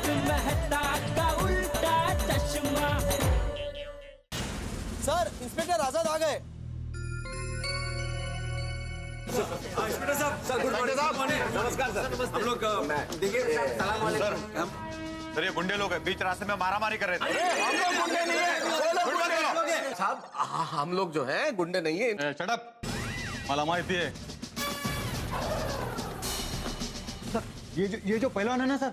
मेहता का उल्टा चश्मा। सर, इंस्पेक्टर आजाद आ गए। इंस्पेक्टर साहब, गुड मॉर्निंग। नमस्कार सर। हम लोग देखिए, सलाम वालेकुम। सर ये गुंडे लोग हैं, बीच रास्ते में मारामारी कर रहे थे। हम लोग गुंडे नहीं है साहब, हम लोग जो है गुंडे नहीं है। शट अप, मला माहिती है। सर ये जो पहलवान है ना सर,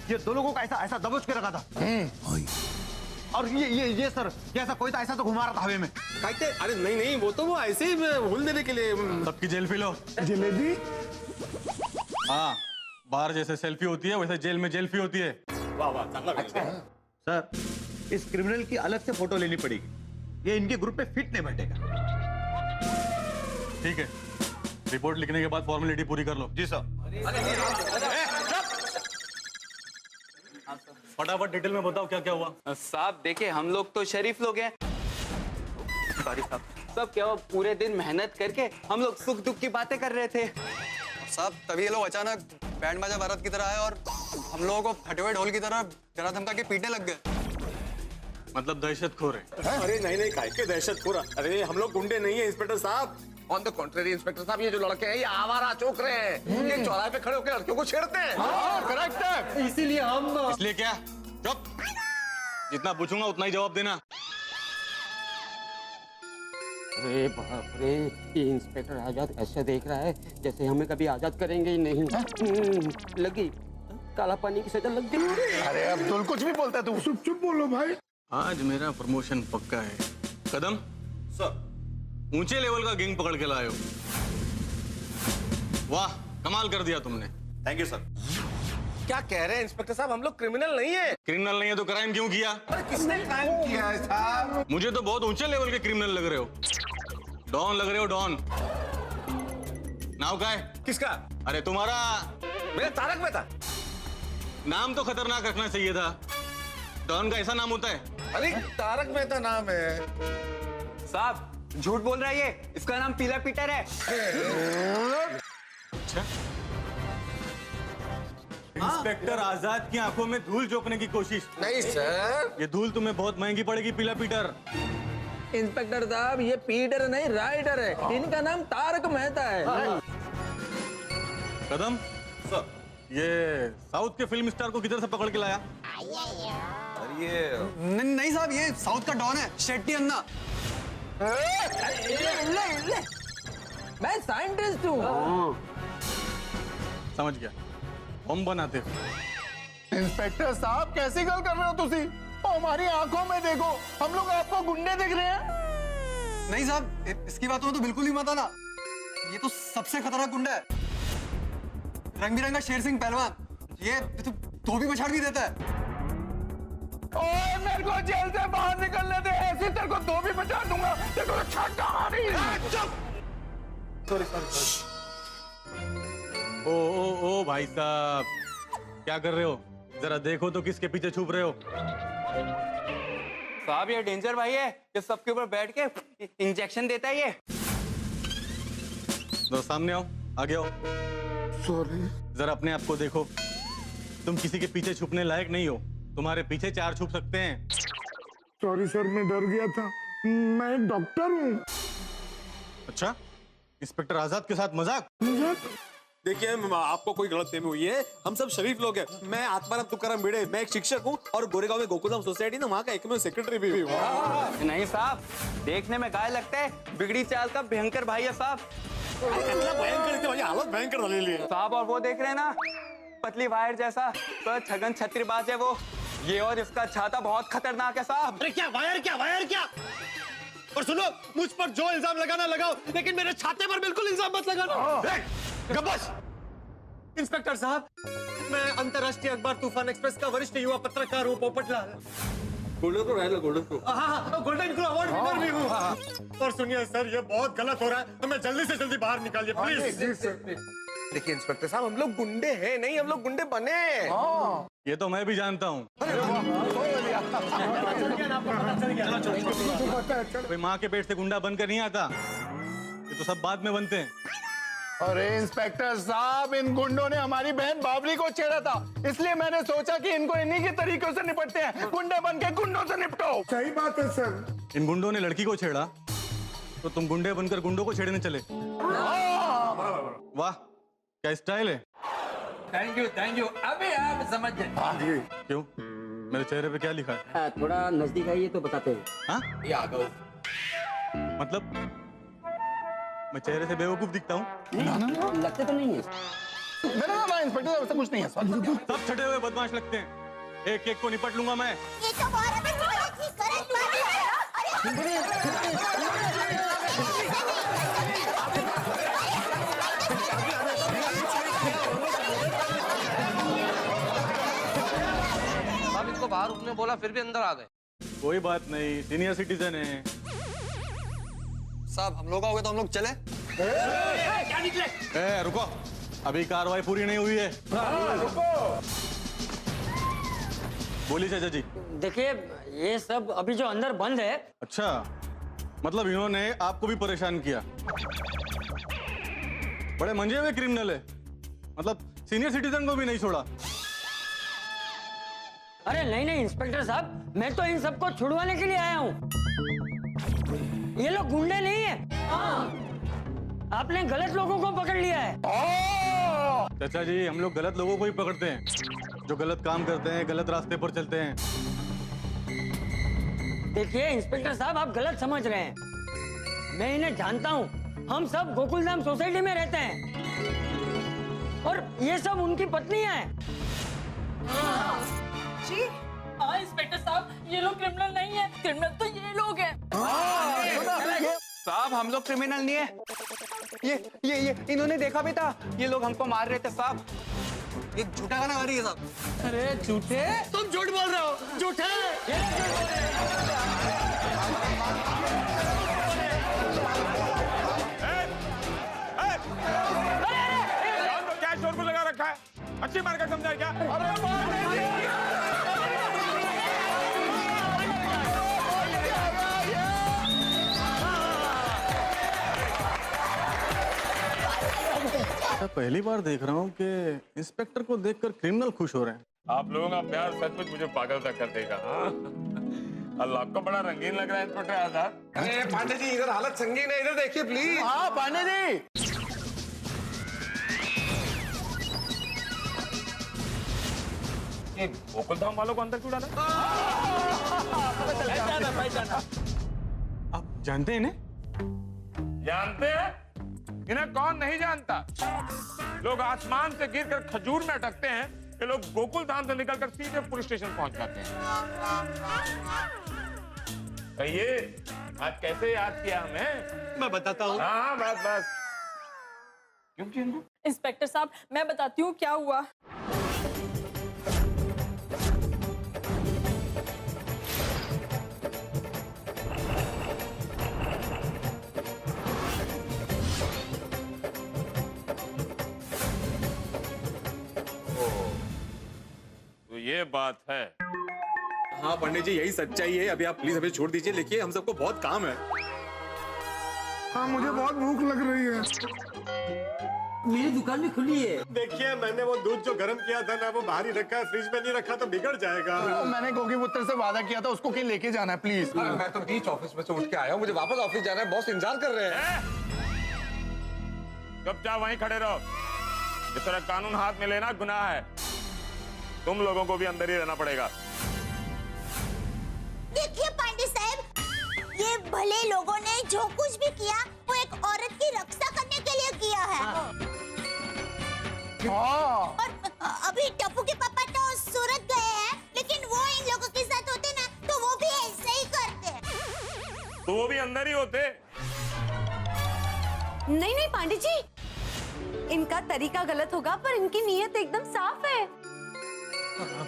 ये दो लोगों का ऐसा दबोच के रखा था। और ये सर, ये ऐसा कोई था, ऐसा तो घुमा रहा था हवा में। कहते अरे नहीं, वो ऐसे ही भूल देने के लिए। सबकी जेल पी लो। जलेबी। हाँ, बाहर जैसे सेल्फी होती है वैसे जेल में जेल फी होती है। वाह वाह, अच्छा है। सर इस क्रिमिनल की अलग से फोटो लेनी पड़ेगी, ये इनके ग्रुप पे फिट नहीं बैठेगा। ठीक है, रिपोर्ट लिखने के बाद फॉर्मेलिटी पूरी कर लो। जी सर। फटाफट डिटेल में बताओ क्या क्या हुआ। साहब देखिए, हम लोग तो शरीफ लोग हैं। सॉरी साहब। सब क्या, पूरे दिन मेहनत करके हम लोग सुख दुख की बातें कर रहे थे साहब। तभी ये लोग अचानक बैंड बाजा भारत की तरह आए और हम लोगों को फटे हुए ढोल की तरह डरा धमका के पीटने लग गए। मतलब दहशत खो रहे। अरे नहीं, काहे के दहशत पूरा। अरे हम लोग गुंडे नहीं है इंस्पेक्टर साहब। ऑन द कॉन्ट्रेरी इंस्पेक्टर साहब, ये जो लड़के हैं ये आवारा चौक रहे हैं। ये चौराहे पे खड़े होकर लड़कियों को छेड़ते हैं। करेक्ट है, इसीलिए हम। इसलिए क्या? चुप, जितना पूछूंगा उतना ही जवाब देना। अरे बाप रे, ये इंस्पेक्टर आजाद ऐसा देख रहा है जैसे हमें कभी आजाद करेंगे ही नहीं। लगी काला पानी की सजा लग गई। अरे अब्दुल कुछ भी बोलता है तू। चुप बोलो भाई। आज मेरा प्रमोशन पक्का है। कदम सर, ऊंचे लेवल का गैंग पकड़ के लाए हो। वाह, कमाल कर दिया तुमने। Thank you sir. क्या कह रहे हैं इंस्पेक्टर साहब, हम लोग क्रिमिनल नहीं है। क्रिमिनल नहीं है तो क्राइम क्यों किया? अरे किसने क्राइम किया है साहब? मुझे तो बहुत ऊंचे लेवल के क्रिमिनल लग रहे हो। डॉन लग रहे हो, डॉन। नाम क्या है? किसका? अरे तुम्हारा। मेरा तारक मेहता। नाम तो खतरनाक रखना चाहिए था। डॉन का ऐसा नाम होता है? अरे तारक मेहता नाम है साहब। झूठ बोल रहा है ये, इसका नाम पीला पीटर है। अच्छा, इंस्पेक्टर आजाद की आंखों में धूल झोंकने की कोशिश। नहीं सर, ये धूल तुम्हें बहुत महंगी पड़ेगी पीला पीटर। इंस्पेक्टर साहब, ये पीटर नहीं राइडर है, इनका नाम तारक मेहता है। कदम सर, ये साउथ के फिल्म स्टार को किधर से पकड़ के लाया? अरे ये नहीं साहब, ये साउथ का डॉन है, शेट्टी अन्ना। मैं साइंटिस्ट हूँ। समझ गया, बम बनाते हो। इंस्पेक्टर साहब कैसी गल कर रहे हो तुसी? हमारी आंखों में देखो, हम लोग आपको गुंडे दिख रहे हैं। नहीं साहब, इसकी बातों में तो बिल्कुल ही मत आना। ये तो सबसे खतरनाक गुंडा है, रंग बिरंगा शेर सिंह पहलवान। ये तो धोबी पछाड़ भी देता है। ओए मेरे को जेल से बाहर निकलने दे, ऐसी तेरे को धोबी बचा दूंगा। तेरे को छक्का मारी। ओ भाई साहब, क्या कर रहे हो? जरा देखो तो किसके पीछे छुप रहे हो। साहब ये डेंजर भाई है, ये सबके ऊपर बैठ के इंजेक्शन देता है ये। तो सामने आओ, आगे आओ। सॉरी। जरा अपने आप को देखो, तुम किसी के पीछे छुपने लायक नहीं हो। तुम्हारे पीछे चार छुप सकते हैं। सॉरी सर, मैं डर गया था। मैं एक डॉक्टर हूँ। अच्छा, इंस्पेक्टर आजाद के साथ मजाक? देखिए आपको कोई गलतफहमी हुई है, हम सब शरीफ लोग हैं। मैं आत्माराम तुकाराम भिड़े, मैं एक शिक्षक हूँ और गोरेगांव में गोकुलधाम सोसाइटी ना वहाँ का एकमेव सेक्रेटरी भी हूँ। नहीं साहब, देखने में गाय लगता है, बिगड़ी चाल का भयंकर भाई है साहब। भयंकर, माझी हालत भयंकर झालेली आहे साहब। और वो देख रहे हैं ना, पतली वायर जैसा तो छगन छत्रीबाज है वो। ये और इसका छाता बहुत खतरनाक है साहब। अरे क्या वायर? और सुनो, मुझ पर जो इल्जाम लगाना लगाओ, लेकिन मेरे छाते पर बिल्कुल इल्जाम मत लगाना। गबस। इंस्पेक्टर साहब, मैं अंतर्राष्ट्रीय अखबार तूफान एक्सप्रेस का वरिष्ठ युवा पत्रकार हूँ, पोपटलाल। गोल्डन को रहेगा, गोल्डन को। हाँ, गोल्डन ग्लो अवार्ड विनर भी हूँ। और सुनिए सर, ये बहुत गलत हो रहा है, हमें जल्दी से जल्दी बाहर निकालिए प्लीज। देखिए इंस्पेक्टर साहब, हम लोग गुंडे हैं नहीं, हम लोग गुंडे बने। ये तो मैं भी जानता हूँ। कोई माँ के पेट से गुंडा बनकर नहीं आता, ये तो सब बाद में बनते हैं। अरे इंस्पेक्टर साहब, इन गुंडों ने हमारी बहन बाबरी को छेड़ा था, इसलिए मैंने सोचा कि इनको इन्हीं के तरीकों से निपटते हैं। गुंडे बन के गुंडों से निपटो। सही बात है सर। इन गुंडों ने लड़की को छेड़ा तो तुम गुंडे बनकर गुंडों को छेड़ने चले। वाह, क्या स्टाइल है। थैंक यू, अभी आप समझ गए। क्यों, मेरे चेहरे पे क्या लिखा है? थोड़ा नजदीक आइए तो बताते हैं। हाँ? मतलब मैं चेहरे से बेवकूफ दिखता हूँ? लगते तो नहीं है। ना इंस्पेक्टर साहब, ऐसा कुछ नहीं है। सब छठे हुए बदमाश लगते हैं। एक एक को निपट लूंगा मैं। ये तो बहुत गलत बात हम इनको बाहर रुकने बोला फिर भी अंदर आ गए। कोई बात नहीं, सीनियर सिटीजन है। साहब हम लोग आओगे तो हम लोग चले। क्या निकले? रुको, अभी कार्रवाई पूरी नहीं हुई है। बोली चाचा जी। देखिए, ये सब अभी जो अंदर बंद है। अच्छा, मतलब इन्होंने आपको भी परेशान किया। बड़े मंजे हुए क्रिमिनल है, मतलब सीनियर सिटीजन को भी नहीं छोड़ा। अरे नहीं इंस्पेक्टर साहब, मैं तो इन सबको छुड़वाने के लिए आया हूँ। ये लोग गुंडे नहीं है। आपने गलत लोगों को पकड़ लिया है। चाचा जी, हम लोग गलत लोगों को ही पकड़ते हैं, जो गलत काम करते हैं, गलत रास्ते पर चलते हैं। देखिए इंस्पेक्टर साहब, आप गलत समझ रहे हैं। मैं इन्हें जानता हूँ। हम सब गोकुलधाम सोसाइटी में रहते हैं और ये सब उनकी पत्नियां हैं। जी हाँ इंस्पेक्टर साहब, ये लोग क्रिमिनल नहीं है। क्रिमिनल तो ये लोग हैं। साहब हम लोग क्रिमिनल नहीं है। ये इन्होंने देखा भी था, ये लोग हमको मार रहे थे साहब। ये झूठा गाना गा रही है साहब। अरे झूठे, तुम झूठ बोल रहे हो। झूठे। क्या शोर लगा रखा है? अच्छी मार का समझा क्या? पहली बार देख रहा हूँ कि इंस्पेक्टर को देखकर क्रिमिनल खुश हो रहे हैं। आप लोगों का प्यार सचमुच मुझे पागल तक कर देगा। अल्लाह को बड़ा रंगीन लग रहा है इंस्पेक्टर आजाद। अरे पांडे जी, इधर हालत संगीन है, इधर देखिए प्लीज। हाँ पांडे जी। ये गोकुलधाम वालों को अंदर क्यों डाला? आप जानते हैं इन्हें? जानते हैं? इन्हें कौन नहीं जानता? लोग आसमान से गिरकर खजूर में अटकते हैं, ये लोग गोकुलधाम से निकलकर सीधे पुलिस स्टेशन पहुंच जाते हैं। ये आज कैसे याद किया हमें? मैं बताता हूँ। हाँ बस। क्यों? इंस्पेक्टर साहब, मैं बताती हूँ क्या हुआ। तो ये बात है। हाँ पंडित जी, यही सच्चाई है। अभी आप प्लीज हमें छोड़ दीजिए, देखिए हम सबको बहुत काम है। हाँ मुझे बहुत भूख लग रही है। मेरी दुकान भी खुली है। देखिए मैंने वो दूध जो गर्म किया था ना, वो बाहर ही रखा है, फ्रिज में नहीं रखा तो बिगड़ जाएगा। मैंने गोगी पुत्र से वादा किया था, उसको कहीं लेके जाना है प्लीज। मैं तो बीच ऑफिस में से उठ के आया हूँ, मुझे वापस ऑफिस जाना है, बॉस इंतजार कर रहे हैं। चुपचाप वहीं खड़े रहो। इस तरह कानून हाथ में लेना गुनाह है। तुम लोगों को भी अंदर ही रहना पड़ेगा। देखिए पांडे साहब, ये भले लोगों ने जो कुछ भी किया वो एक औरत की रक्षा करने के लिए किया है। और अभी टप्पू के पापा तो सूरत गए हैं, लेकिन वो इन लोगों के साथ होते ना तो वो भी ऐसे ही करते। तो वो भी अंदर ही होते। नहीं पांडे जी, इनका तरीका गलत होगा पर इनकी नीयत एकदम साफ है।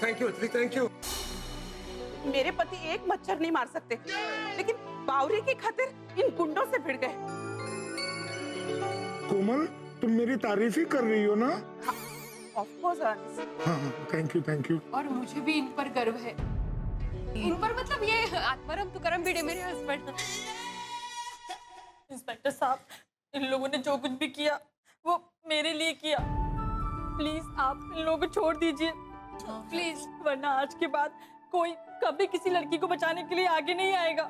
Thank you, thank you. मेरे पति एक मच्छर नहीं मार सकते, लेकिन बावरी की खातिर इन गुंडों से भिड़ गए। कोमल, तुम मेरी तारीफ ही कर रही हो ना? Of course. हाँ, थैंक यू। और मुझे भी इन पर गर्व है। इन पर मतलब ये आत्माराम तुकाराम भिड़े मेरे हस्बैंड। इंस्पेक्टर साहब, इन लोगों ने जो कुछ भी किया वो मेरे लिए किया। प्लीज आप इन लोगों को छोड़ दीजिए प्लीज, वरना आज के बाद कोई कभी किसी लड़की को बचाने के लिए आगे नहीं आएगा,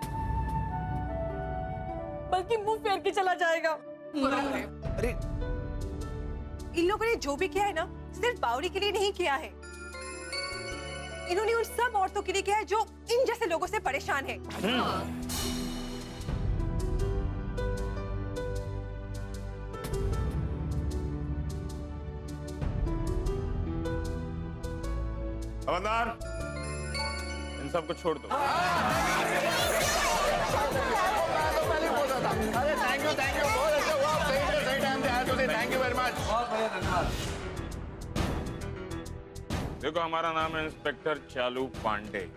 बल्कि मुंह फेर के चला जाएगा। अरे इन लोगों ने जो भी किया है ना, सिर्फ बावरी के लिए नहीं किया है, इन्होंने उन सब औरतों के लिए किया है जो इन जैसे लोगों से परेशान है। खबरदार, इन सबको छोड़ दो। अरे थैंक यू बहुत अच्छा हुआ, सही टाइम पे आए तो थैंक यू वेरी मच। बहुत बढ़िया, धन्यवाद। देखो हमारा नाम है इंस्पेक्टर चालू पांडे,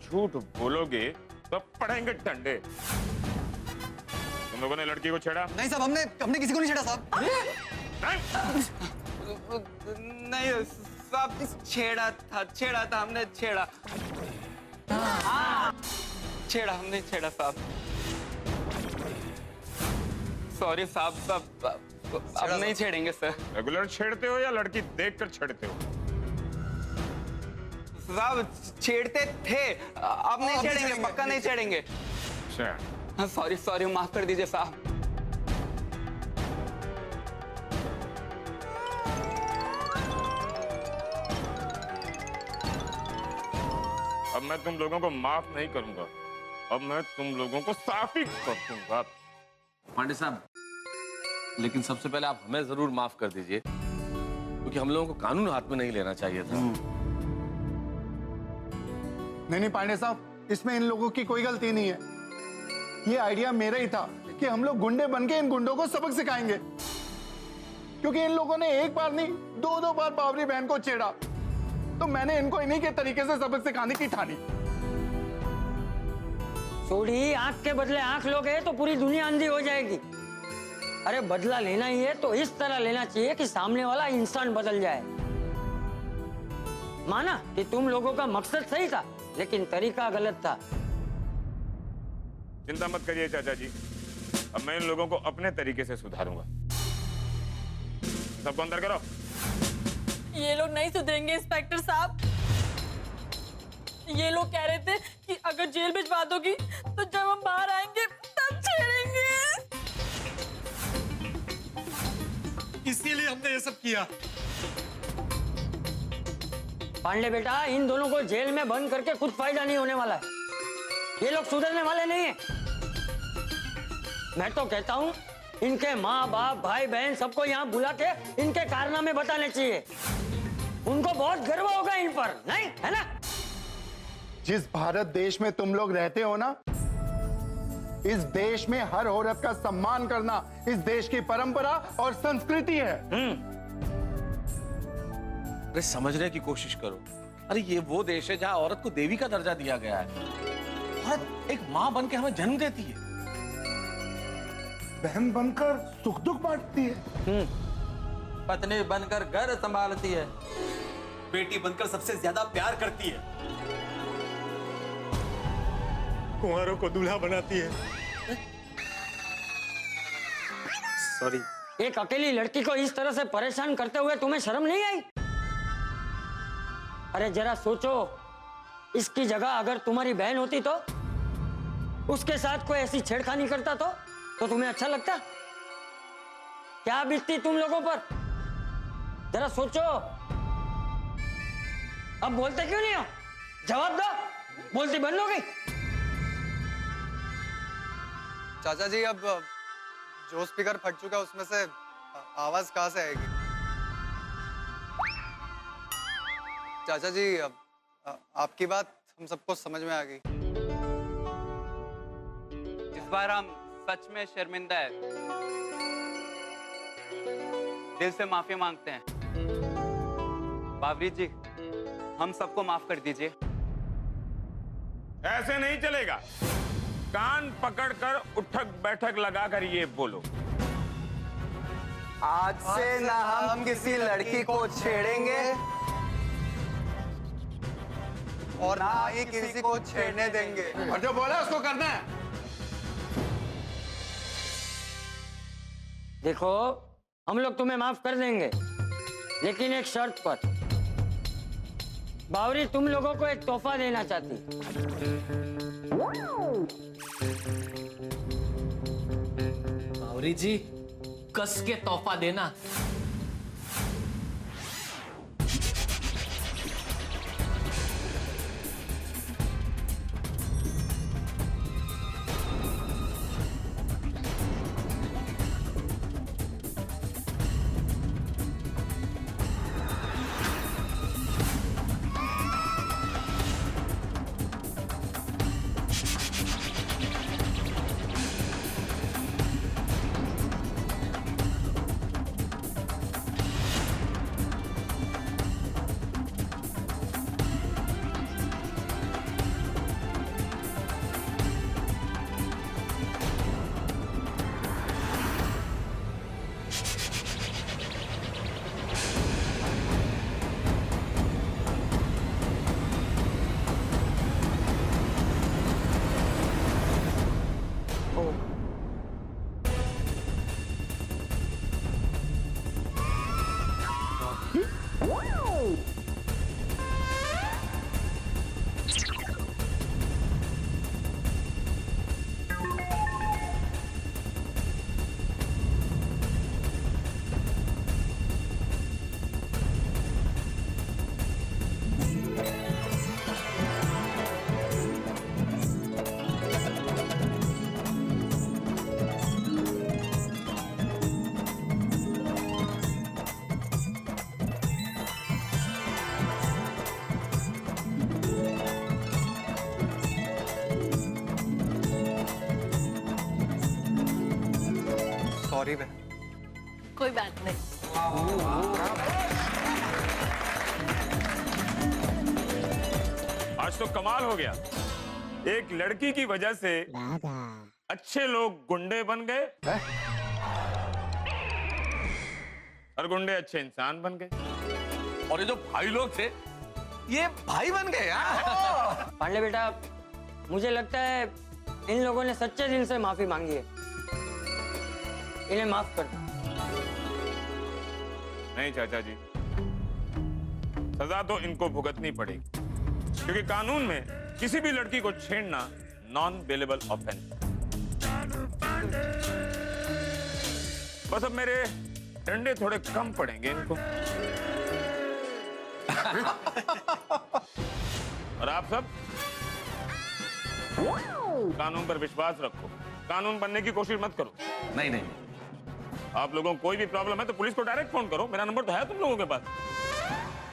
झूठ बोलोगे तो पड़ेंगे डंडे। तुम लोगों ने लड़की को छेड़ा? नहीं साहब, हमने किसी को नहीं छेड़ा साहब। नहीं साहब, छेड़ा था हमने, छेड़ा हमने छेड़ा साहब। सॉरी साहब, अब नहीं छेड़ेंगे सर। रेगुलर छेड़ते हो या लड़की देखकर छेड़ते हो? साहब छेड़ते थे, अब नहीं छेड़ेंगे, पक्का नहीं छेड़ेंगे। अच्छा, सॉरी माफ कर दीजिए साहब। अब मैं तुम लोगों को माफ नहीं करूंगा, अब मैं तुम लोगों को साफ ही कर दूंगा। पांडे साहब, लेकिन सबसे पहले आप हमें जरूर माफ कर दीजिए, क्योंकि हम लोगों को कानून हाथ में नहीं लेना चाहिए था। नहीं पांडे साहब, इसमें इन लोगों की कोई गलती नहीं है। ये आइडिया मेरा ही था कि हम लोग गुंडे बनके इन गुंडों को सबक सिखाएंगे, क्योंकि इन लोगों ने एक बार नहीं दो बार बावरी बहन को छेड़ा, तो मैंने इनको इन्हीं के तरीके से सबक सिखाने की ठानी। सोढ़ी, आंख के बदले आंख लोगे तो पूरी दुनिया अंधी हो जाएगी। अरे बदला लेना ही है तो इस तरह लेना चाहिए कि सामने वाला इंसान बदल जाए। माना कि तुम लोगों का मकसद सही था, लेकिन तरीका गलत था। चिंता मत करिए चाचा जी, अब मैं इन लोगों को अपने तरीके से सुधारूंगा। सबको अंदर करो। ये लोग नहीं सुधरेंगे इंस्पेक्टर साहब। ये लोग कह रहे थे कि अगर जेल भिजवा दोगी तो जब हम बाहर आएंगे तब छेड़ेंगे। इसीलिए हमने ये सब किया। पांडे बेटा, इन दोनों को जेल में बंद करके कुछ फायदा नहीं होने वाला है। ये लोग सुधरने वाले नहीं हैं। मैं तो कहता हूँ इनके माँ बाप भाई बहन सबको यहाँ बुला के इनके कारनामे बताने चाहिए। उनको बहुत गर्व होगा इन पर, नहीं है ना? जिस भारत देश में तुम लोग रहते हो ना, इस देश में हर औरत का सम्मान करना इस देश की परंपरा और संस्कृति है। अरे समझने की कोशिश करो। अरे ये वो देश है जहाँ औरत को देवी का दर्जा दिया गया है। औरत एक माँ बन के हमें जन्म देती है, बहन बनकर सुख दुख बांटती है, पत्नी बनकर घर संभालती है, बेटी बनकर सबसे ज्यादा प्यार करती है, कुंवारों को दूल्हा बनाती है। सॉरी। एक अकेली लड़की को इस तरह से परेशान करते हुए तुम्हें शर्म नहीं आई? अरे जरा सोचो, इसकी जगह अगर तुम्हारी बहन होती तो उसके साथ कोई ऐसी छेड़खानी करता तो तुम्हें अच्छा लगता? क्या बीतती तुम लोगों पर? जरा सोचो। अब बोलते क्यों नहीं हो? जवाब दो। बोलती बंद हो गई? चाचा जी, अब जो स्पीकर फट चुका उसमें से आवाज कहाँ से आएगी? चाचा जी, अब आपकी बात हम सबको समझ में आ गई। इस बार हम सच में शर्मिंदा है, दिल से माफी मांगते हैं। बाबरी जी, हम सबको माफ कर दीजिए। ऐसे नहीं चलेगा। कान पकड़कर उठक बैठक लगाकर ये बोलो, आज से ना हम किसी लड़की को छेड़ेंगे और ना ही किसी को छेड़ने देंगे। और जो बोला उसको करना है। देखो, हम लोग तुम्हें माफ कर देंगे, लेकिन एक शर्त पर। बावरी तुम लोगों को एक तोहफा देना चाहती। बावरी जी, कस के तोहफा देना। सॉरी बे। कोई बात नहीं। आज तो कमाल हो गया। एक लड़की की वजह से अच्छे लोग गुंडे बन गए और गुंडे अच्छे इंसान बन गए। और ये जो भाई लोग थे, ये भाई बन गए यार। पांडे बेटा, मुझे लगता है इन लोगों ने सच्चे दिल से माफी मांगी है। इन्हें माफ कर दो। नहीं चाचा जी, सजा तो इनको भुगतनी पड़ेगी, क्योंकि कानून में किसी भी लड़की को छेड़ना नॉन बेलेबल ऑफेंस। बस अब मेरे डंडे थोड़े कम पड़ेंगे इनको। और आप सब कानून पर विश्वास रखो, कानून बनने की कोशिश मत करो। नहीं नहीं, आप लोगों को कोई भी प्रॉब्लम है तो पुलिस को डायरेक्ट फोन करो, मेरा नंबर तो है तुम लोगों के पास।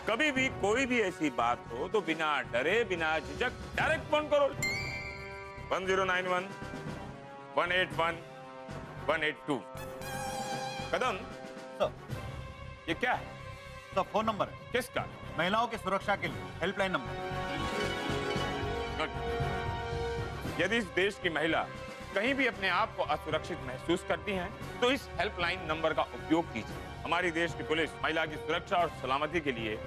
कभी भी कोई भी ऐसी बात हो तो बिना डरे बिना झिझक डायरेक्ट फोन करो। 1091 181 182। कदम ये क्या है? तो फोन नंबर है। किसका? महिलाओं की सुरक्षा के लिए हेल्पलाइन नंबर। यदि इस देश की महिला कहीं भी अपने आप को असुरक्षित महसूस करती हैं, तो इस हेल्पलाइन नंबर का उपयोग कीजिए। हमारी देश की पुलिस महिला की सुरक्षा और सलामती के लिए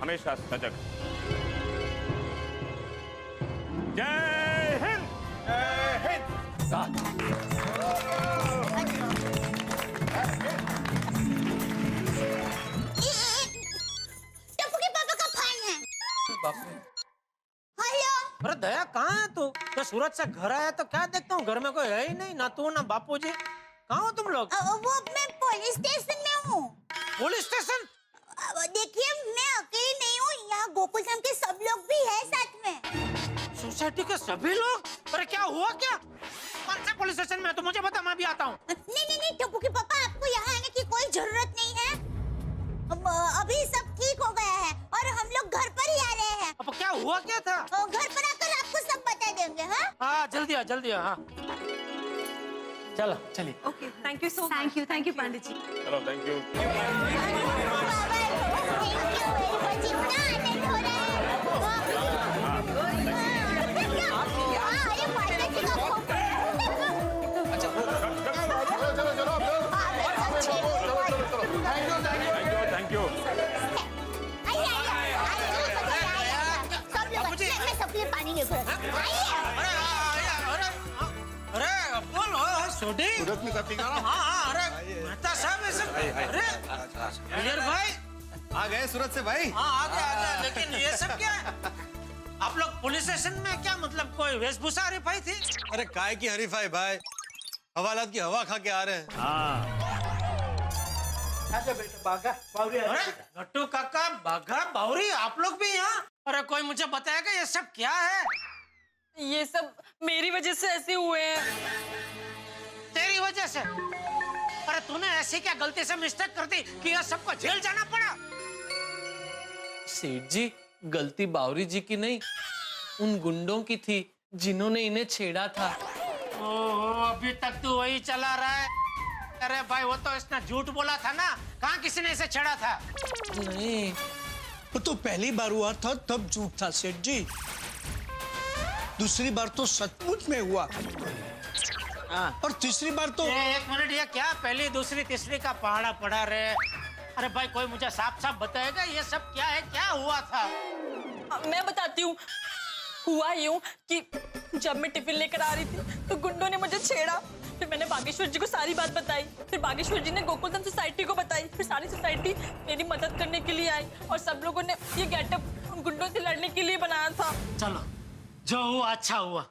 हमेशा सजग है। जय हिंद। जय हिंद। टप्पू के पापा का फोन है। हेलो। अरे दया, कहाँ है तू? तो सूरत से घर आया तो क्या देखता हूँ, घर में कोई है ही नहीं, ना तू ना बापू जी। कहाँ हो तुम लोग? वो मैं पुलिस स्टेशन में हूँ। Police station? देखिए, मैं अकेली नहीं हूँ, यहाँ गोकुल धाम के सब लोग भी हैं साथ में। सोसाइटी के सभी लोग? अरे क्या हुआ क्या? कौन से पुलिस स्टेशन में है तो मुझे बता, मैं भी आता हूँ। नहीं टप्पू के पापा, आपको यहाँ आने की कोई जरूरत नहीं है। अभी सब ठीक हो गया है और हम लोग घर पर ही आ रहे हैं। अब क्या हुआ क्या था? घर पर आकर आपको सब बता देंगे। हाँ जल्दी आ, जल्दी आ। हाँ चलो चलिए। Okay, thank you so much. Thank you Pandit ji. चलो, थैंक यू। Thank you. सबके पानी लेकर अरे बोलो छोटी। सूरत में सब ठीक है ना? हाँ, अरे मेहता साहब ये सब? अरे अजहर भाई आ गए सूरत से भाई। हाँ आ गया लेकिन ये सब क्या है? आप लोग पुलिस स्टेशन में क्या मतलब कोई वेशभूषा हरीफाई थी? अरे काय की हरीफाई भाई, हवालात की हवा खा के आ रहे हैं। अरे गट्टू काका, बाघा, बावरी, आप लोग भी यहाँ? अरे कोई मुझे बताएगा ये सब क्या है? ये सब मेरी वजह से ऐसे हुए हैं। तेरी वजह से? अरे तूने ऐसी क्या गलती से मिस्टेक कर दी कि यह सबको जेल जाना पड़ा? सेठ जी, गलती बावरी जी की नहीं, उन गुंडों की थी जिन्होंने इन्हें छेड़ा था। ओहो, अभी तक तू वही चला रहा है? अरे भाई वो तो इसने झूठ बोला था ना, कहाँ किसी ने इसे छेड़ा था? नहीं, वो तो पहली बार हुआ था तब झूठ था सेठ जी, दूसरी बार तो सचमुच में हुआ, और तीसरी बार तो एक मिनट, ये क्या पहली दूसरी तीसरी का पहाड़ा पड़ा रहे? अरे भाई कोई मुझे साफ साफ बताएगा ये सब क्या है, क्या हुआ था? मैं बताती हूँ। हुआ यूं कि जब मैं टिफिन लेकर आ रही थी तो गुंडों ने मुझे छेड़ा। फिर मैंने बागेश्वर जी को सारी बात बताई। फिर बागेश्वर जी ने गोकुलधाम सोसाइटी को बताई। फिर सारी सोसाइटी मेरी मदद करने के लिए आई और सब लोगों ने ये गेटअप उन गुंडों से लड़ने के लिए बनाया था। चलो जो हुआ अच्छा हुआ।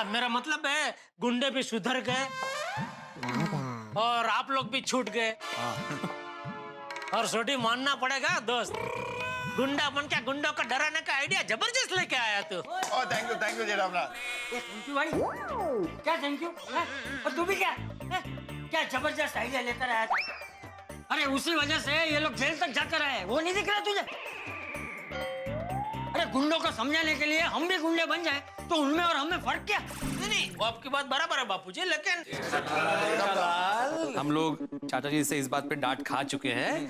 मेरा मतलब है गुंडे भी सुधर गए और आप लोग भी छूट गए। और छोटी मानना पड़ेगा दोस्त, गुंडा बन के गुंडों को डराने का आइडिया जबरदस्त लेके आया तू। Thank you Jethalal. Thank you भाई। क्या थैंक यू? और तू भी क्या जबरदस्त आइडिया लेकर आया था? अरे उसी वजह से ये लोग जेल तक जाकर आए, वो नहीं दिख रहा तुझे? अरे गुंडों को समझाने के लिए हम भी गुंडे बन जाए तो उनमें और हमें फर्क क्या? नहीं, वो आपकी बात बराबर है बापूजी, लेकिन हम लोग चाचा जी से इस बात पे डांट खा चुके हैं,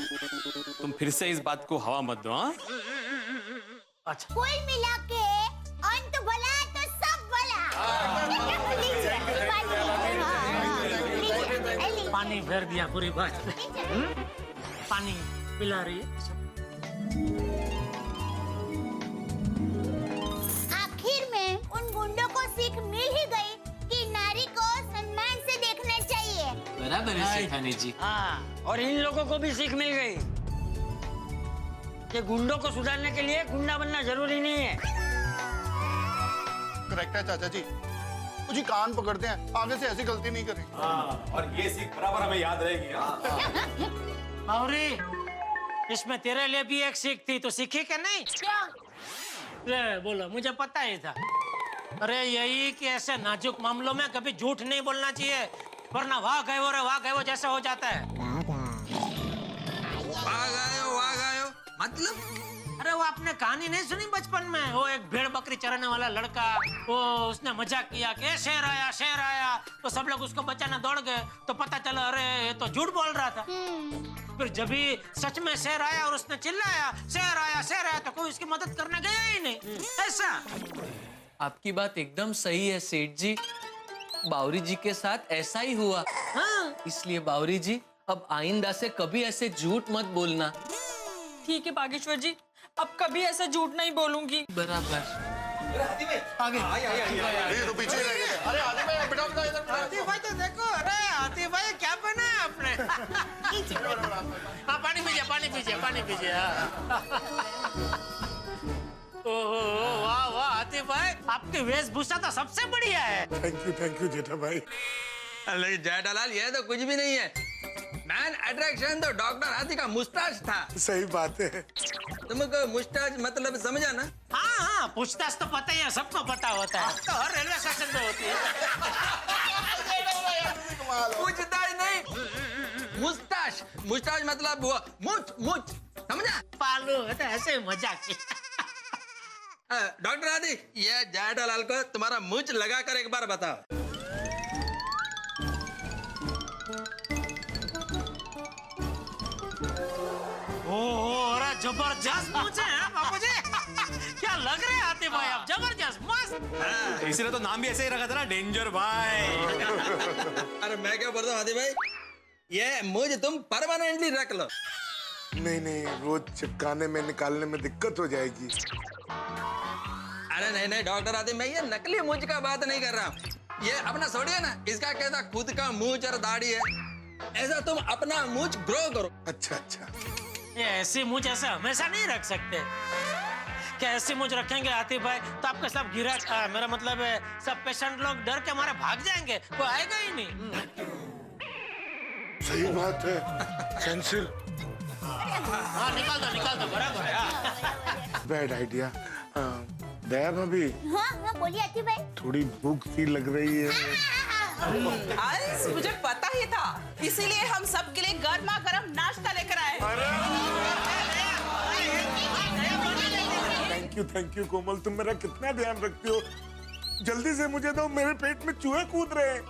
तुम फिर से इस बात को हवा मत दो। हाँ अच्छा, कुल मिला के अंत भला तो सब भला। पानी भर दिया पूरी बात में। पानी पिला रही है। आखिर में उन गुंडों को सीख मिल ही गई कि नारी को सम्मान से देखना चाहिए। बराबर है शेखानी जी। हाँ, और इन लोगों को भी सीख मिल गई कि गुंडों को सुधारने के लिए गुंडा बनना जरूरी नहीं है। करेक्ट है चाचा जी, मुझे कान पकड़ते हैं, आगे से ऐसी गलती नहीं करेंगे। और ये सीख बराबर हमें याद रहेगी। बावरी, इसमें तेरे लिए भी एक सीख थी, तो सीखी क्या नहीं? क्या? बोलो, मुझे पता ही था। अरे यही कि ऐसे नाजुक मामलों में कभी झूठ नहीं बोलना चाहिए, वरना वाह गए वो जैसा हो जाता है। वाह गए मतलब? अरे वो आपने कहानी नहीं सुनी बचपन में? वो एक भेड़ बकरी चराने वाला लड़का, वो उसने मजाक किया कि शेर आया, तो सब लोग उसको बचाने दौड़ गए, तो पता चला अरे ये तो झूठ बोल रहा था। फिर जब भी सच में शेर आया और उसने चिल्लाया शेर आया, तो कोई उसकी मदद करने गया ही नहीं। ऐसा आपकी बात एकदम सही है सेठ जी, बावरी जी के साथ ऐसा ही हुआ। हाँ। इसलिए बावरी जी अब आइंदा से कभी ऐसे झूठ मत बोलना। ठीक है बागेश्वर जी, अब कभी ऐसा झूठ नहीं बोलूंगी। बराबर। आगे ये तो पीछे रह गए। अरे हाथी भाई बिठाओ इधर। हाथी भाई तो देखो, अरे हाथी भाई क्या पहना है आपने? हाँ पानी पीजिए। ओहो वाह हाथी भाई, आपकी वेशभूषा तो सबसे बढ़िया है। थैंक यू जेठा भाई। लेकिन जेठालाल ये तो कुछ भी नहीं है, मैन अट्रैक्शन तो डॉक्टर हाथी का मुस्ताच था। सही बात है। तुमको मुस्ताच मतलब समझा ना? हाँ, पूछताछ तो पता ही है, सबको पता होता है, तो हर रेलवे स्टेशन पे होती है। पूछताछ नहीं, मुस्ताच मतलब वो मुछ समझा? पालू है तो ऐसे मजाक की। डॉक्टर हाथी, ये जेठालाल को तुम्हारा मुछ लगा कर एक बार बताओ। ओह, जबरदस्त पूछे हैं बापूजी। क्या लग रहे हैं हाथी भाई आप, जबरदस्त मस्त। इसीलिए तो नाम भी ऐसे ही रखा था ना, डेंजर भाई। अरे मैं क्या बोलता हूँ हाथी भाई, ये मुझे तुम परमानेंटली रख लो। नहीं, रोज चिपकाने में निकालने में दिक्कत हो जाएगी। अरे नहीं डॉक्टर हाथी, मैं ये नकली मुझ का बात नहीं कर रहा हूँ। ये अपना छोड़िए ना, इसका कहता खुद का मूंछ और दाढ़ी है, ऐसा तुम अपना मूंछ ग्रो करो। अच्छा अच्छा। ये ऐसी मूंछ ऐसे हमेशा नहीं रख सकते। क्या ऐसी मूंछ रखेंगे आतिफ भाई तो आपके सब गिराक, मेरा मतलब है सब पेशेंट लोग डर के मारे भाग जाएंगे, कोई आएगा ही नहीं। सही बात है सेंसिल। हाँ निकाल दो बराबर है। Bad idea. दया भाभी, हाँ हाँ बोलिए आतिफ भाई। थोड़ी भूख सी लग रही है। आज मुझे पता ही था, इसीलिए हम सबके लिए गर्मा गर्म नाश्ता लेकर आए। थैंक यू कोमल, तुम मेरा कितना ध्यान रखती हो। जल्दी से मुझे दो, मेरे पेट में चूहे कूद रहे हैं।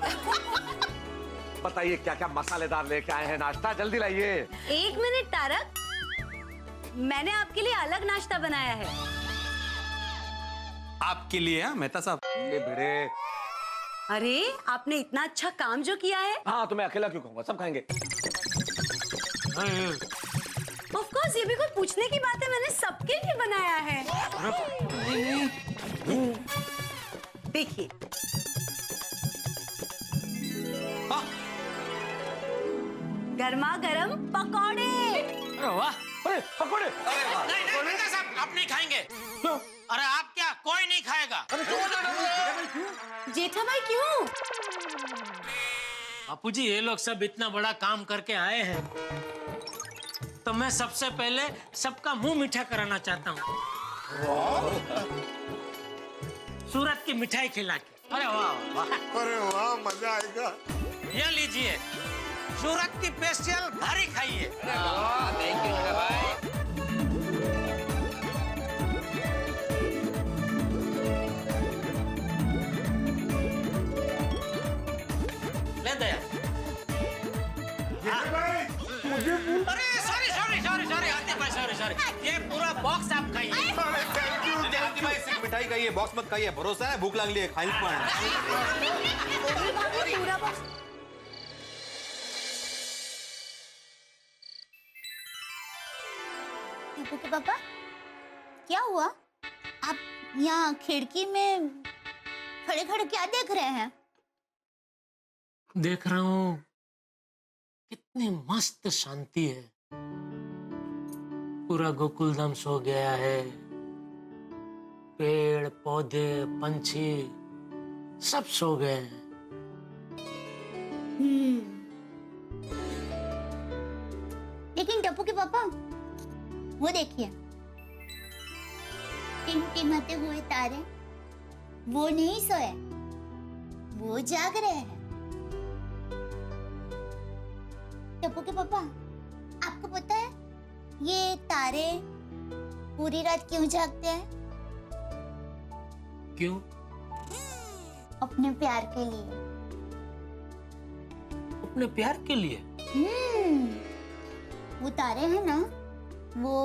बताइए क्या क्या मसालेदार लेके आए हैं नाश्ता, जल्दी लाइए। एक मिनट तारक, मैंने आपके लिए अलग नाश्ता बनाया है। आपके लिए? मेहता साहब। ये भिड़े। अरे आपने इतना अच्छा काम जो किया है। हाँ तो मैं अकेला क्यों खाऊंगा, सब खाएंगे। ऑफ कोर्स, ये भी कोई पूछने की बात है, मैंने सबके लिए बनाया है। देखिए गर्मा गर्म पकौड़े। वाह, पकौड़े। नहीं मेहता साहब, आप नहीं खाएंगे। क्यों? अरे आप क्या, कोई नहीं खाएगा। जेठा भाई क्यों? बापूजी ये लोग सब इतना बड़ा काम करके आए हैं, तो मैं सबसे पहले सबका मुंह मीठा कराना चाहता हूँ। सूरत की मिठाई खिला के। अरे वाह वाह, अरे वाह, मजा आएगा। ये लीजिए, सूरत की स्पेशल घारी खाइए। थैंक यू मेरा भाई। ले दया। अरे सॉरी आतिफ भाई, सॉरी, ये पूरा बॉक्स आप खाइए। आतिफ भाई सिर्फ मिठाई खाइए, बॉक्स मत खाइए, भरोसा है भूख लग रही है, खाई पूरा बॉक्स। टीपू के पापा, क्या हुआ? आप यहाँ खिड़की में खड़े खड़े क्या देख रहे हैं? देख रहा हूँ कितनी मस्त शांति है। पूरा गोकुलधाम सो गया है, पेड़ पौधे पंछी सब सो गए हैं। लेकिन टप्पू के पापा, वो देखिए, टिमटिमाते हुए तारे, वो नहीं सोए, वो जाग रहे हैं। टप्पू के पापा, आपको पता है ये तारे पूरी रात क्यों जागते हैं? क्यों? अपने प्यार के लिए। अपने प्यार के लिए? वो तारे हैं ना, वो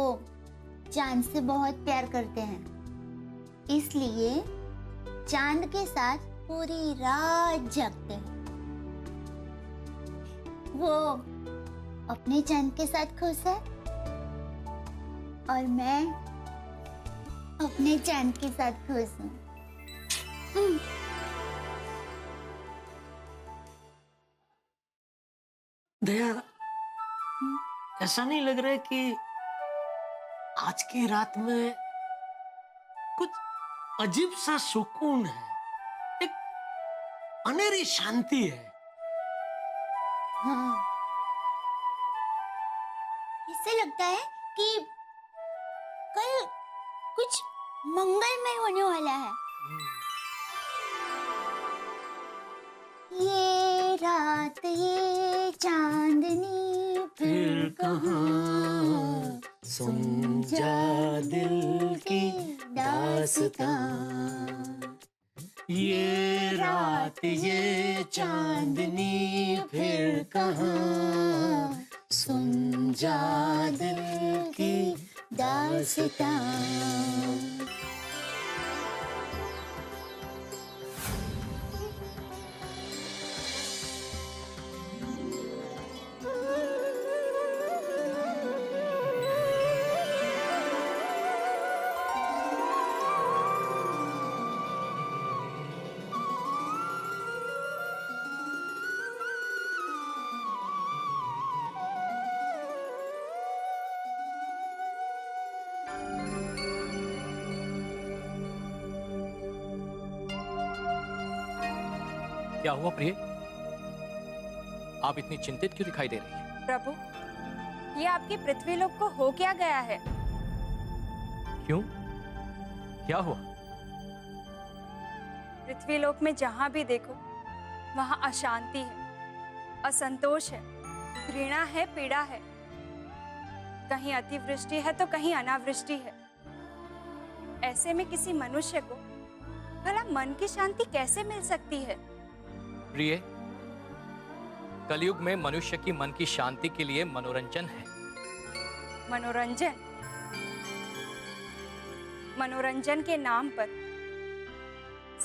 चांद से बहुत प्यार करते हैं, इसलिए चांद के साथ पूरी रात जागते हैं। वो अपने चांद के साथ खुश है और मैं अपने चांद के साथ खुश हूँ। दया, ऐसा नहीं लग रहा है कि आज की रात में कुछ अजीब सा सुकून है, एक अनेरी शांति है। हाँ, इससे लगता है कि कल कुछ मंगलमय होने वाला है। ये रात ये चांदनी फिर कहाँ, सुन जा दिल की दास्तां। ये रात ये चांदनी फिर कहाँ, सुन जा दिल की दास्तां। क्या हुआ प्रिय? आप इतनी चिंतित क्यों दिखाई दे रही हैं? प्रभु, ये आपकी पृथ्वीलोक को हो क्या गया है? क्यों? क्या हुआ? पृथ्वीलोक में जहां भी देखो वहां अशांति है, असंतोष है, घृणा है, पीड़ा है। कहीं अतिवृष्टि है तो कहीं अनावृष्टि है। ऐसे में किसी मनुष्य को भला मन की शांति कैसे मिल सकती है? प्रिय, कलयुग में मनुष्य की मन की शांति के लिए मनोरंजन है। मनोरंजन? मनोरंजन के नाम पर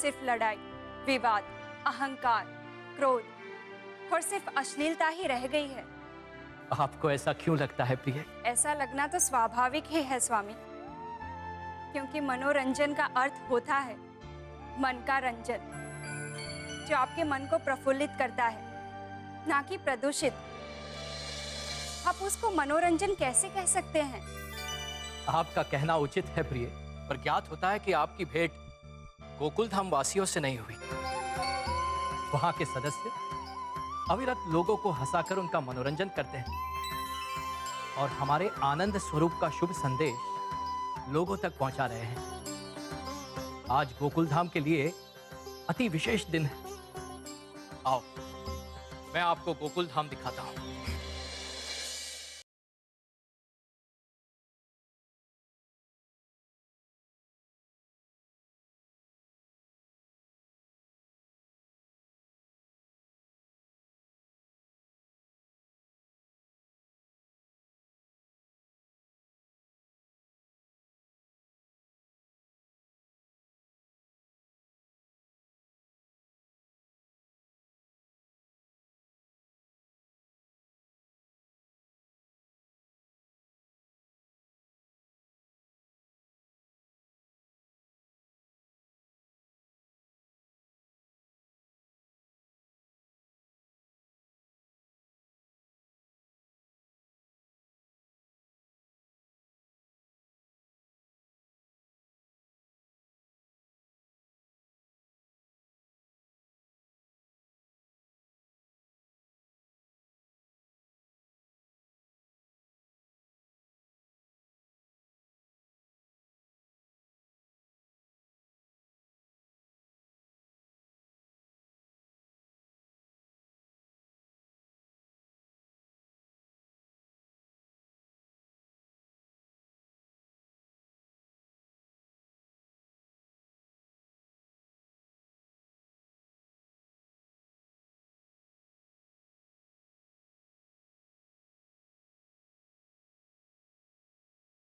सिर्फ लड़ाई, विवाद, अहंकार, क्रोध और सिर्फ अश्लीलता ही रह गई है। आपको ऐसा क्यों लगता है प्रिय? ऐसा लगना तो स्वाभाविक ही है स्वामी, क्योंकि मनोरंजन का अर्थ होता है मन का रंजन, जो आपके मन को प्रफुल्लित करता है, ना कि प्रदूषित। आप उसको मनोरंजन कैसे कह सकते हैं? आपका कहना उचित है प्रिय, पर ज्ञात होता है कि आपकी भेंट गोकुल धाम वासियों से नहीं हुई। वहां के सदस्य अविरत लोगों को हंसाकर उनका मनोरंजन करते हैं और हमारे आनंद स्वरूप का शुभ संदेश लोगों तक पहुंचा रहे हैं। आज गोकुल धाम के लिए अति विशेष दिन है। आओ, मैं आपको गोकुल धाम दिखाता हूं।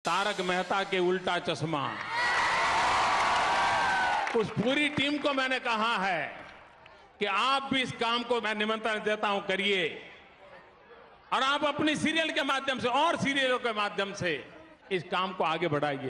तारक मेहता के उल्टा चश्मा, उस पूरी टीम को मैंने कहा है कि आप भी इस काम को मैं निमंत्रण देता हूं, करिए, और आप अपनी सीरियल के माध्यम से और सीरियलों के माध्यम से इस काम को आगे बढ़ाइए।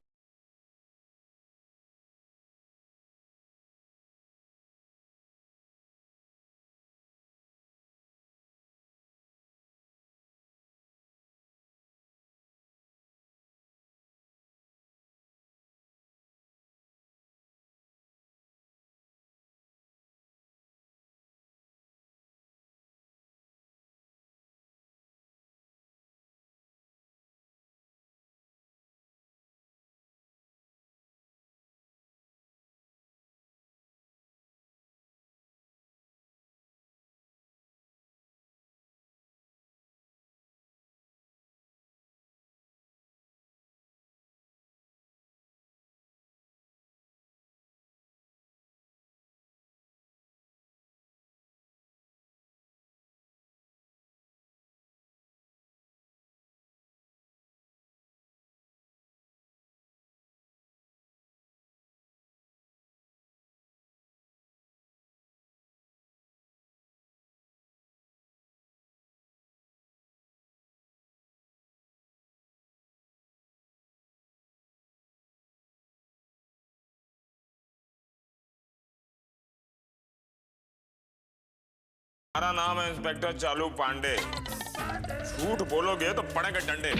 हमारा नाम है इंस्पेक्टर चालू पांडे। झूठ बोलोगे तो पड़ेंगे डंडे।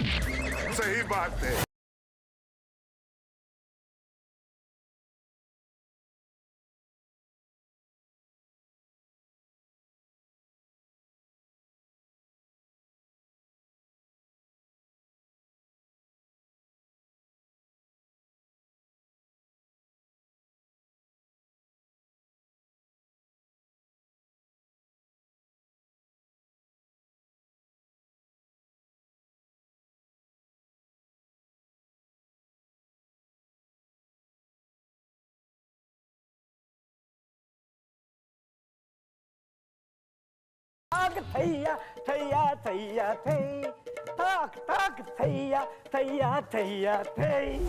सही बात है। ताक थैया थैया थैया थई, ताक ताक थैया थैया थैया थई।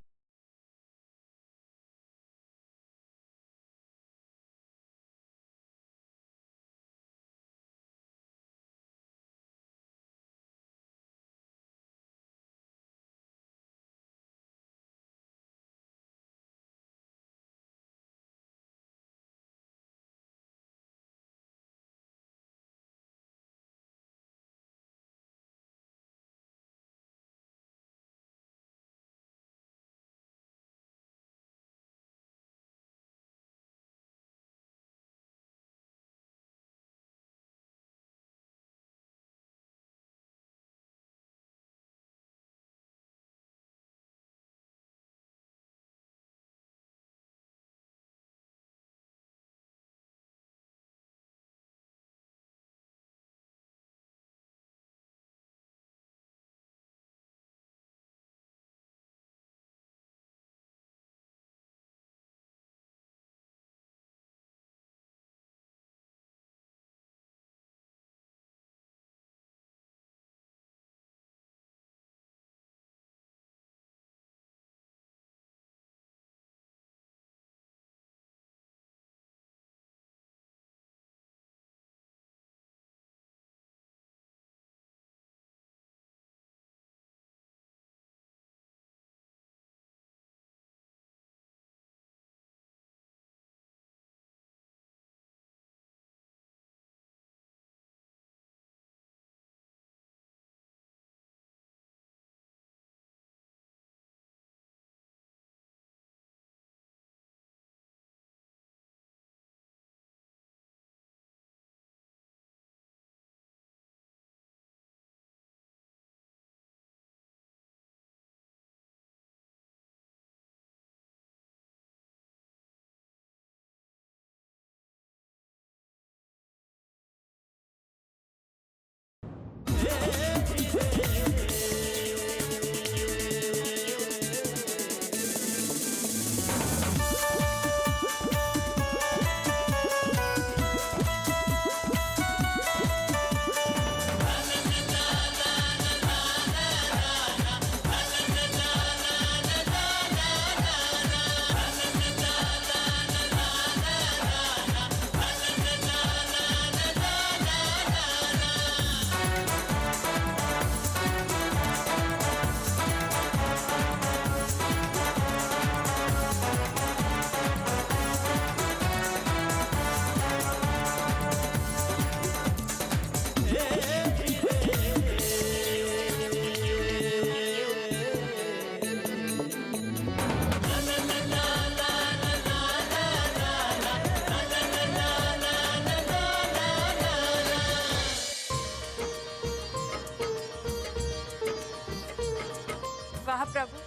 वाह प्रभु,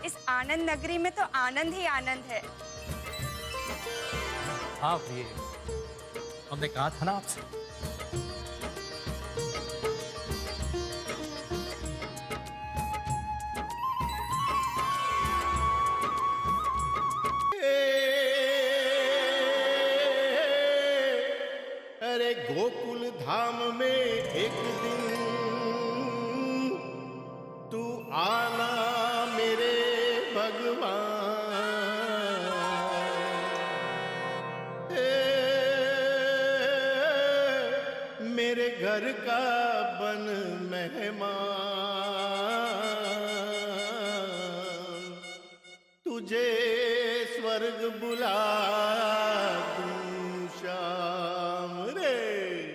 इस आनंद नगरी में तो आनंद ही आनंद है। हाँ प्रिय, हमने कहा था ना आपसे। अरे गोकुल धाम में एक दिन तू आना मेरे भगवान, मेरे घर का बन मेहमान, तुझे स्वर्ग बुला दूं शाम रे।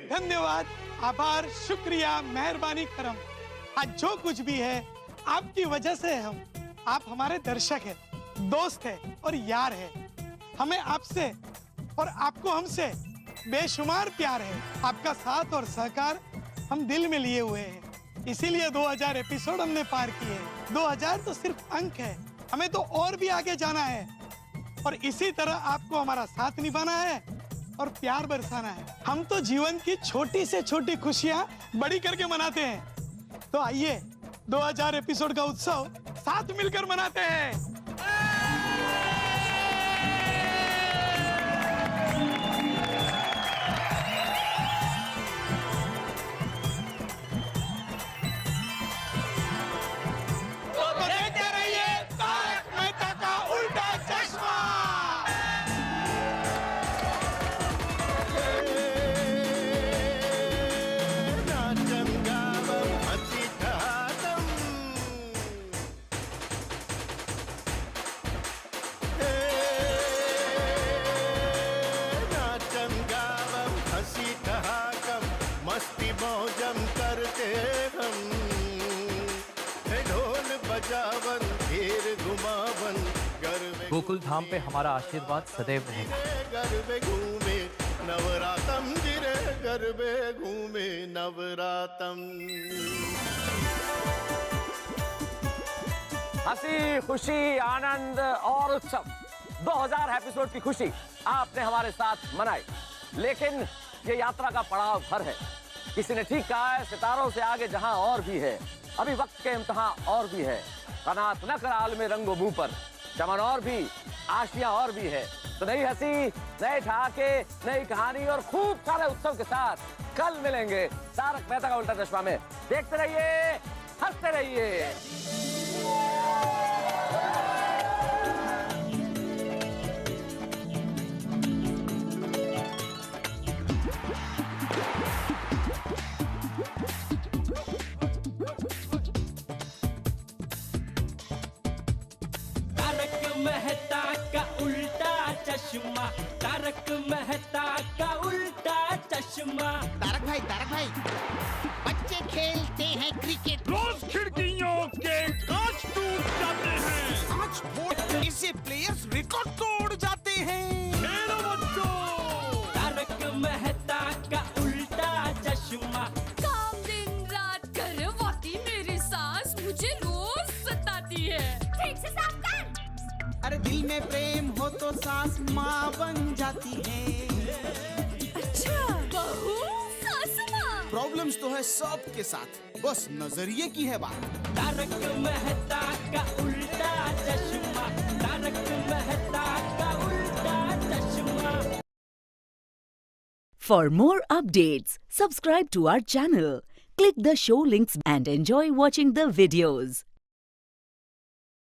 धन्यवाद, आभार, शुक्रिया, मेहरबानी, करम। आज जो कुछ भी है आपकी वजह से है। आप हमारे दर्शक हैं, दोस्त हैं और यार हैं। हमें आपसे और आपको हमसे बेशुमार प्यार है। आपका साथ और सहकार हम दिल में लिए हुए हैं, इसीलिए 2000 एपिसोड हमने पार किए। 2000 तो सिर्फ अंक है, हमें तो और भी आगे जाना है। और इसी तरह आपको हमारा साथ निभाना है और प्यार बरसाना है। हम तो जीवन की छोटी से छोटी खुशियां बड़ी करके मनाते हैं। तो आइए 2000 एपिसोड का उत्सव साथ मिलकर मनाते हैं। जावन घेर घुमावन गर्वे गोकुल धाम पे हमारा आशीर्वाद सदैव रहेगा। गर्वे घूमे नवरातम गिरे गर्वे घूमे नवरातम। हंसी खुशी आनंद और उत्सव 2000 एपिसोड की खुशी आपने हमारे साथ मनाई, लेकिन ये यात्रा का पड़ाव भर है। किसी ने ठीक कहा है, सितारों से आगे जहां और भी है, अभी वक्त के इम्तिहान और भी है। कनात न कर आलमे रंगो मुंह पर, चमन और भी, आशियां और भी है। तो नई हंसी, नए ठहाके, नई कहानी और खूब सारे उत्सव के साथ कल मिलेंगे तारक मेहता का उल्टा चश्मा में। देखते रहिए, हंसते रहिए। तारक मेहता का उल्टा चश्मा, तारक मेहता का उल्टा चश्मा। तारक भाई बच्चे खेलते हैं क्रिकेट, रोज खिड़कियों के कांच टूट जाते हैं, कांच फोड़ इससे प्लेयर्स रिकॉर्ड तोड़ जाते हैं। खेलो बच्चों। तारक मेहता का उल्टा चश्मा। काम दिन रात करवाती मेरी सास मुझे रोज सताती है। ठीक से साफ कर। अरे दिल में प्रेम हो तो सास माँ बन जाती है। अच्छा, बहू सास माँ। प्रॉब्लम्स तो है सबके साथ, बस नजरिए की है बात। तारक मेहता का उल्टा चश्मा, तारक मेहता का उल्टा चश्मा। For more updates, subscribe to our channel, click the show links and enjoy watching the videos.